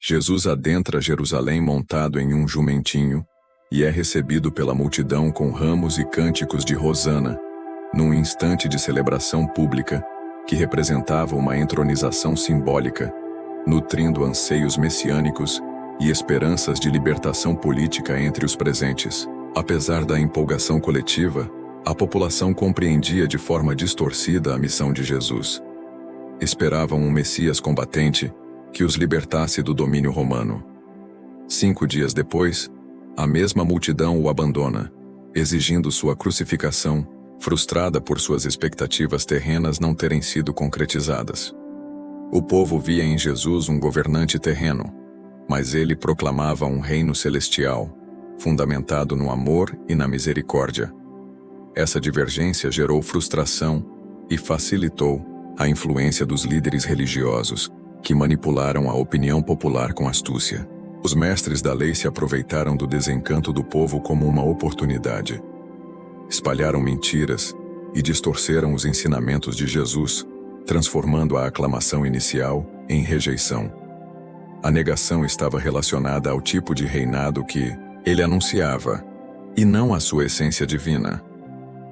Jesus adentra Jerusalém montado em um jumentinho e é recebido pela multidão com ramos e cânticos de Hosana, num instante de celebração pública que representava uma entronização simbólica, nutrindo anseios messiânicos e esperanças de libertação política entre os presentes. Apesar da empolgação coletiva, a população compreendia de forma distorcida a missão de Jesus. Esperavam um Messias combatente que os libertasse do domínio romano. 5 dias depois, a mesma multidão o abandona, exigindo sua crucificação, frustrada por suas expectativas terrenas não terem sido concretizadas. O povo via em Jesus um governante terreno, mas ele proclamava um reino celestial, fundamentado no amor e na misericórdia. Essa divergência gerou frustração e facilitou a influência dos líderes religiosos, que manipularam a opinião popular com astúcia. Os mestres da lei se aproveitaram do desencanto do povo como uma oportunidade. Espalharam mentiras e distorceram os ensinamentos de Jesus, transformando a aclamação inicial em rejeição. A negação estava relacionada ao tipo de reinado que ele anunciava, e não à sua essência divina.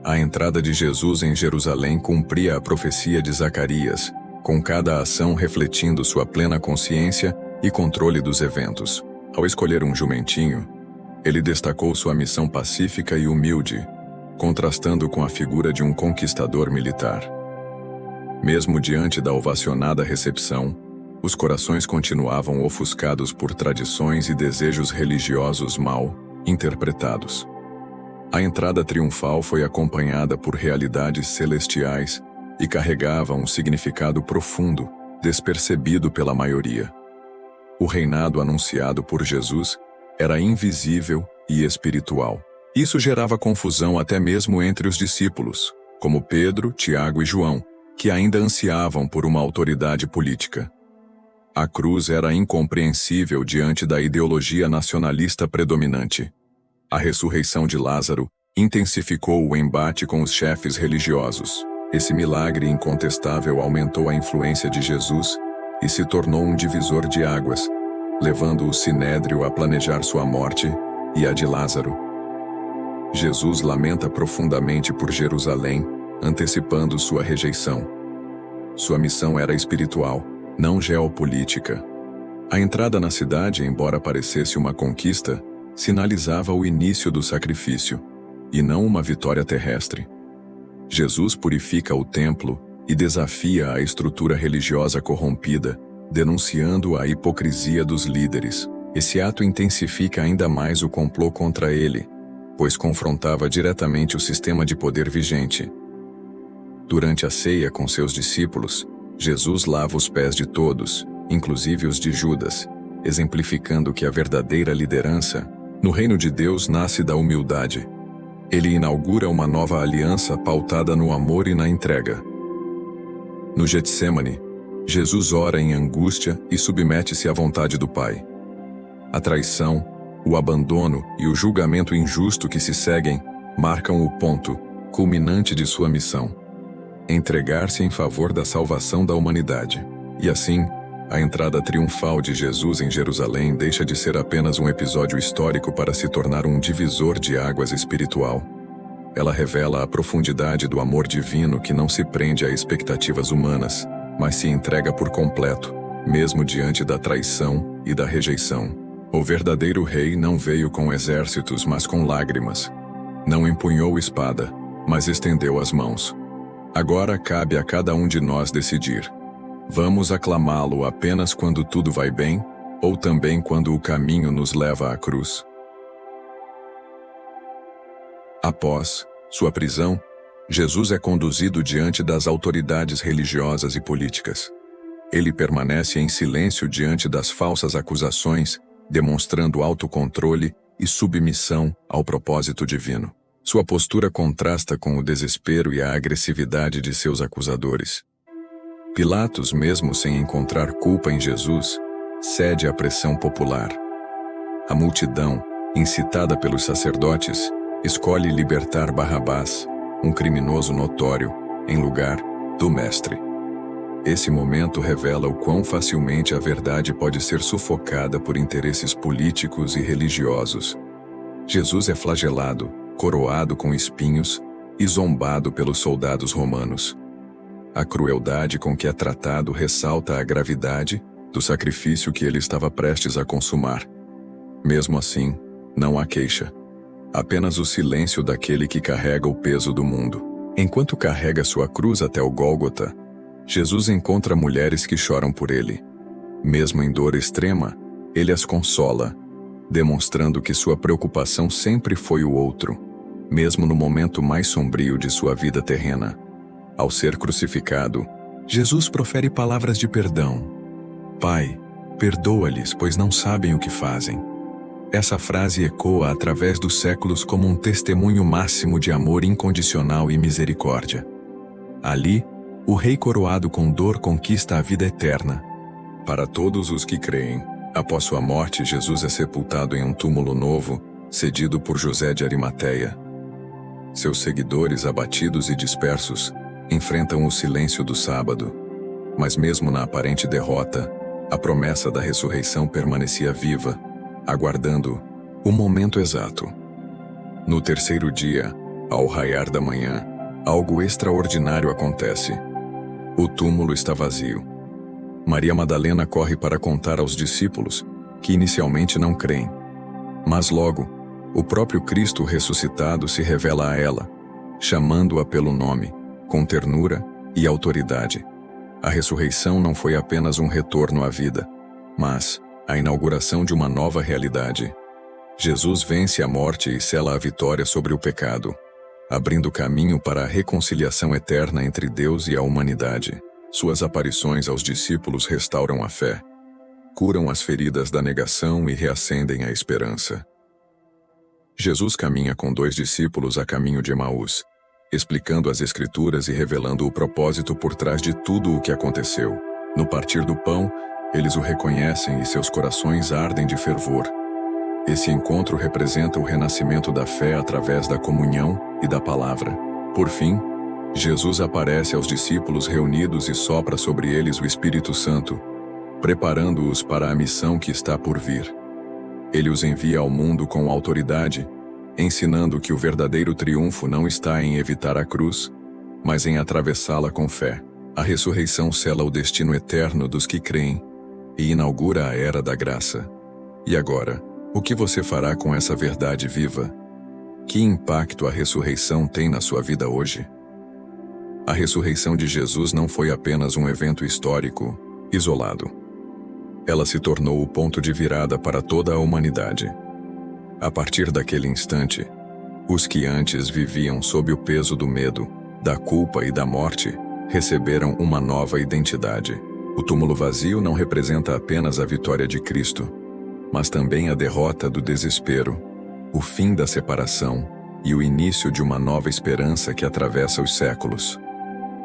A entrada de Jesus em Jerusalém cumpria a profecia de Zacarias, com cada ação refletindo sua plena consciência e controle dos eventos. Ao escolher um jumentinho, ele destacou sua missão pacífica e humilde, contrastando com a figura de um conquistador militar. Mesmo diante da ovacionada recepção, os corações continuavam ofuscados por tradições e desejos religiosos mal interpretados. A entrada triunfal foi acompanhada por realidades celestiais e carregava um significado profundo, despercebido pela maioria. O reinado anunciado por Jesus era invisível e espiritual. Isso gerava confusão até mesmo entre os discípulos, como Pedro, Tiago e João, que ainda ansiavam por uma autoridade política. A cruz era incompreensível diante da ideologia nacionalista predominante. A ressurreição de Lázaro intensificou o embate com os chefes religiosos. Esse milagre incontestável aumentou a influência de Jesus e se tornou um divisor de águas, levando o Sinédrio a planejar sua morte e a de Lázaro. Jesus lamenta profundamente por Jerusalém, antecipando sua rejeição. Sua missão era espiritual, não geopolítica. A entrada na cidade, embora parecesse uma conquista, sinalizava o início do sacrifício, e não uma vitória terrestre. Jesus purifica o templo e desafia a estrutura religiosa corrompida, denunciando a hipocrisia dos líderes. Esse ato intensifica ainda mais o complô contra ele, pois confrontava diretamente o sistema de poder vigente. Durante a ceia com seus discípulos, Jesus lava os pés de todos, inclusive os de Judas, exemplificando que a verdadeira liderança no reino de Deus nasce da humildade. Ele inaugura uma nova aliança pautada no amor e na entrega. No Getsêmani, Jesus ora em angústia e submete-se à vontade do Pai. A traição, o abandono e o julgamento injusto que se seguem marcam o ponto culminante de sua missão: entregar-se em favor da salvação da humanidade. E assim, a entrada triunfal de Jesus em Jerusalém deixa de ser apenas um episódio histórico para se tornar um divisor de águas espiritual. Ela revela a profundidade do amor divino que não se prende a expectativas humanas, mas se entrega por completo, mesmo diante da traição e da rejeição. O verdadeiro rei não veio com exércitos, mas com lágrimas. Não empunhou espada, mas estendeu as mãos. Agora cabe a cada um de nós decidir: vamos aclamá-lo apenas quando tudo vai bem, ou também quando o caminho nos leva à cruz? Após sua prisão, Jesus é conduzido diante das autoridades religiosas e políticas. Ele permanece em silêncio diante das falsas acusações, demonstrando autocontrole e submissão ao propósito divino. Sua postura contrasta com o desespero e a agressividade de seus acusadores. Pilatos, mesmo sem encontrar culpa em Jesus, cede à pressão popular. A multidão, incitada pelos sacerdotes, escolhe libertar Barrabás, um criminoso notório, em lugar do Mestre. Esse momento revela o quão facilmente a verdade pode ser sufocada por interesses políticos e religiosos. Jesus é flagelado, coroado com espinhos e zombado pelos soldados romanos. A crueldade com que é tratado ressalta a gravidade do sacrifício que ele estava prestes a consumar. Mesmo assim, não há queixa. Apenas o silêncio daquele que carrega o peso do mundo. Enquanto carrega sua cruz até o Gólgota, Jesus encontra mulheres que choram por ele. Mesmo em dor extrema, ele as consola, demonstrando que sua preocupação sempre foi o outro, mesmo no momento mais sombrio de sua vida terrena. Ao ser crucificado, Jesus profere palavras de perdão. Pai, perdoa-lhes, pois não sabem o que fazem. Essa frase ecoa através dos séculos como um testemunho máximo de amor incondicional e misericórdia. Ali, o rei coroado com dor conquista a vida eterna. Para todos os que creem, após sua morte, Jesus é sepultado em um túmulo novo, cedido por José de Arimateia. Seus seguidores, abatidos e dispersos, enfrentam o silêncio do sábado. Mas mesmo na aparente derrota, a promessa da ressurreição permanecia viva, aguardando o momento exato. No terceiro dia, ao raiar da manhã, algo extraordinário acontece. O túmulo está vazio. Maria Madalena corre para contar aos discípulos, que inicialmente não creem. Mas logo, o próprio Cristo ressuscitado se revela a ela, chamando-a pelo nome, com ternura e autoridade. A ressurreição não foi apenas um retorno à vida, mas a inauguração de uma nova realidade. Jesus vence a morte e sela a vitória sobre o pecado, abrindo caminho para a reconciliação eterna entre Deus e a humanidade. Suas aparições aos discípulos restauram a fé, curam as feridas da negação e reacendem a esperança. Jesus caminha com 2 discípulos a caminho de Emaús, explicando as Escrituras e revelando o propósito por trás de tudo o que aconteceu. No partir do pão, eles o reconhecem e seus corações ardem de fervor. Esse encontro representa o renascimento da fé através da comunhão e da palavra. Por fim, Jesus aparece aos discípulos reunidos e sopra sobre eles o Espírito Santo, preparando-os para a missão que está por vir. Ele os envia ao mundo com autoridade, ensinando que o verdadeiro triunfo não está em evitar a cruz, mas em atravessá-la com fé. A ressurreição sela o destino eterno dos que creem e inaugura a era da graça. E agora, o que você fará com essa verdade viva? Que impacto a ressurreição tem na sua vida hoje? A ressurreição de Jesus não foi apenas um evento histórico, isolado. Ela se tornou o ponto de virada para toda a humanidade. A partir daquele instante, os que antes viviam sob o peso do medo, da culpa e da morte, receberam uma nova identidade. O túmulo vazio não representa apenas a vitória de Cristo, mas também a derrota do desespero, o fim da separação e o início de uma nova esperança que atravessa os séculos.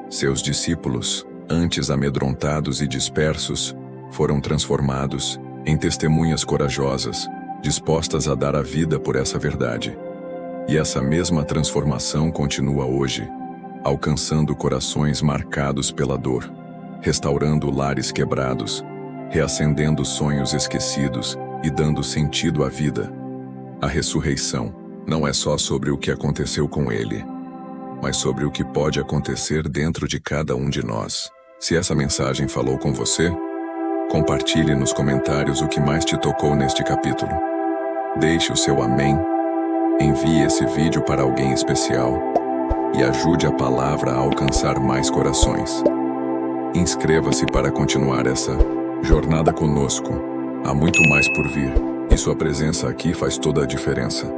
Seus discípulos, antes amedrontados e dispersos, foram transformados em testemunhas corajosas, dispostas a dar a vida por essa verdade. E essa mesma transformação continua hoje, alcançando corações marcados pela dor, restaurando lares quebrados, reacendendo sonhos esquecidos e dando sentido à vida. A ressurreição não é só sobre o que aconteceu com ele, mas sobre o que pode acontecer dentro de cada um de nós. Se essa mensagem falou com você, compartilhe nos comentários o que mais te tocou neste capítulo. Deixe o seu amém, envie esse vídeo para alguém especial e ajude a palavra a alcançar mais corações. Inscreva-se para continuar essa jornada conosco. Há muito mais por vir, e sua presença aqui faz toda a diferença.